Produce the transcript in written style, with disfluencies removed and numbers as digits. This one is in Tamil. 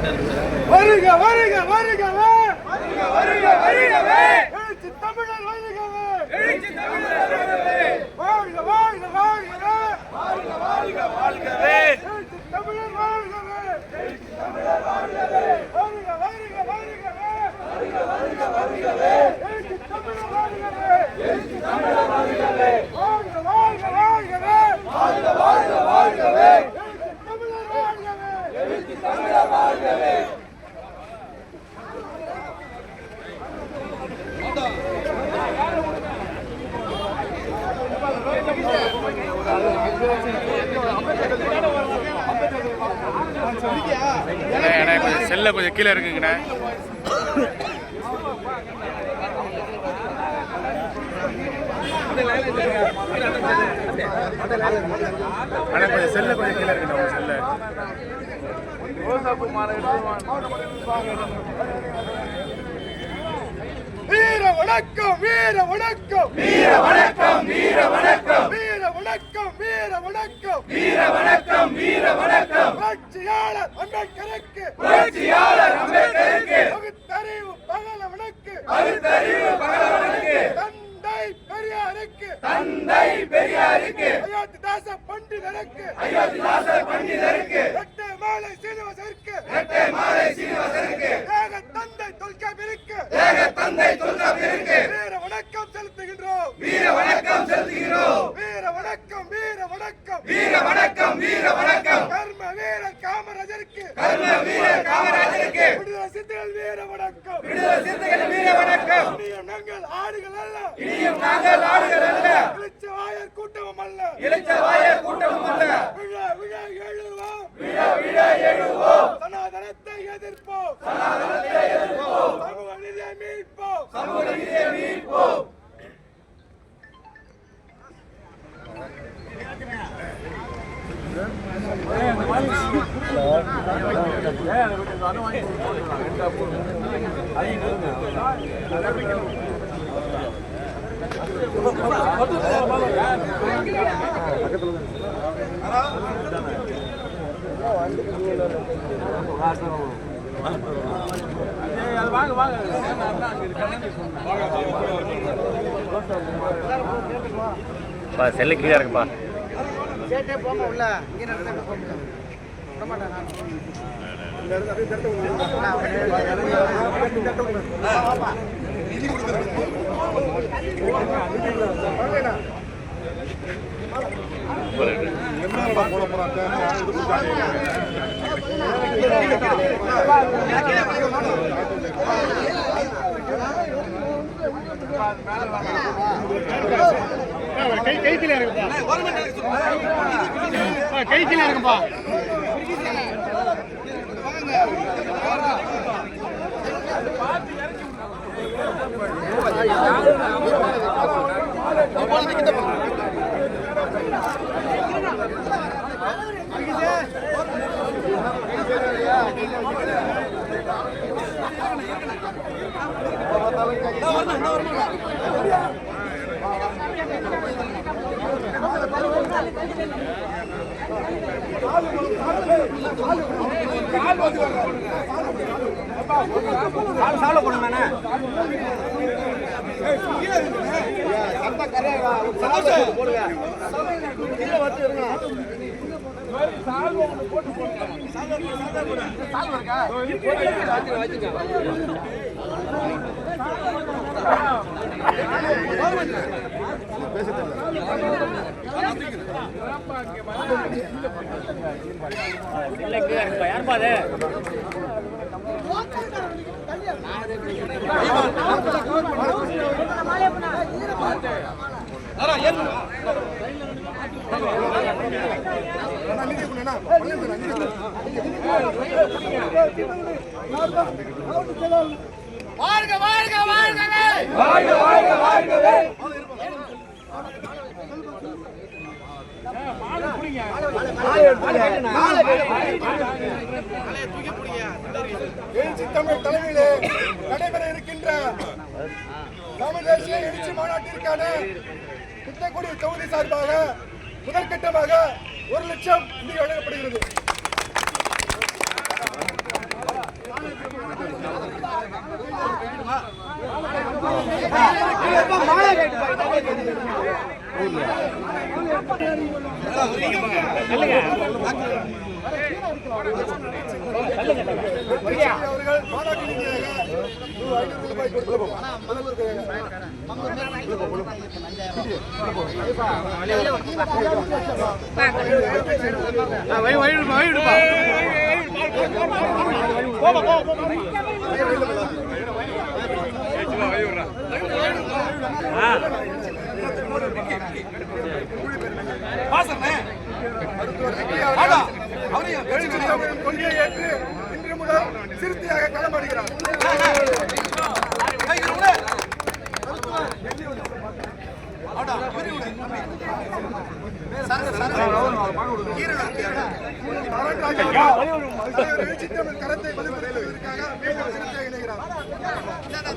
வருக வருக வருகவே வருக வருக வருகவே எழுச்சி தமிழர் வருகவே எழுச்சி தமிழர் வருகவே வாழ்க வாழ்க வாழ்கவே வாழ்க வாழ்க வாழ்கவே எழுச்சி தமிழர் வாழ்கவே எழுச்சி தமிழர் வாழ்கவே வருக வருக வருகவே வருக வருக வருகவே எழுச்சி தமிழர் வாழ்கவே எழுச்சி தமிழர் வாழ்கவே வாழ்க வாழ்க வாழ்கவே வாழ்க வாழ்க வாழ்கவே எழுச்சி தமிழர் வாழ்கவே எழுச்சி தமிழர் வாழ்கவே செல்ல கொஞ்சம் கீழே இருக்குங்கண்ணே. அண்ணா கொஞ்சம் செல்ல கொஞ்சம் கீழே இருக்குண்ணா. செல்ல வீர வணக்கம் வீர வணக்கம் வீர வணக்கம் வீர வணக்கம் வீர வணக்கம் வீர வணக்கம் வீர வணக்கம் வீர வணக்கம் புரட்சியாளர் அம்பேத்கருக்கு புரட்சியாளர் அம்பேத்கருக்கு பகுத்தறிவு பகலவனுக்கு பகுத்தறிவு பகலவனுக்கு தந்தை பெரியாருக்கு தந்தை பெரியாருக்கு அயோத்திதாச பண்டிதருக்கு அயோத்திதாச பண்டிதருக்கு இரட்டை மாலை சீனிவாசருக்கு இரட்டை மாலை சீனிவாசருக்கு ஏக தந்தை தொல்காப்பியருக்கு ஏக தந்தை தொல்காப்பியருக்கு வீர வணக்கம் செலுத்துகின்றோம் வீர வணக்கம் செலுத்துகிறோம் வீர வணக்கம் வீர வணக்கம் வீர வணக்கம் வீர வணக்கம் கர்ம வீரர் காமராஜருக்கு கர்ம வீரர் காமராஜருக்கு விடுதலை சிறுத்தைகள் வீர வணக்கம் விடுதலை சிறுத்தைகள் வீர வணக்கம் இனியும் நாங்கள் ஆடுகள் அல்ல இனியும் நாங்கள் ஆடுகள் அல்ல இளைச்சவாயர் கூட்டமும் அல்ல இளைச்சவாயர் கூட்டமும் அல்ல விழா விழா எழுவோம் விழா விழா எழுவோம் சனாதனத்தை எதிர்ப்போம் சனாதனத்தை எதிர்ப்போம் சமூக நீதியை மீட்போம் சமூக நீதியை மீட்போம் செல்ல கீழே இருக்குப்பா. சேட்டே போங்க உள்ள இங்க நடந்து போங்க விட மாட்டேன் கை கீழே இருக்குப்பா. கை கீழே இருக்குப்பா. சால போடுங்க வாழ்க வாழ்க வாழ்கவே வாழ்க வாழ்க வாழ்கவே எழுச்சி தமிழ் தலைமையிலே நடைபெற இருக்கின்ற தமிழ் தேசிய எழுச்சி மாநாட்டிற்கான குத்தக்குடி தொகுதி சார்பாக முதற்கட்டமாக 1 லட்சம் நிதி வழங்கப்படுகிறது. அவர்கள் மாநாட்டு நிதியாக ரூ. 500 கொள்கையை ஏற்று இன்று முதல் சிறுத்தையாக களமாடுகிறார். எழுச்சித்தமிழ் கரத்தை வலுப்படுத்துவதற்காக மீண்டும் சிறுத்தையாக இணைகிறார். சகல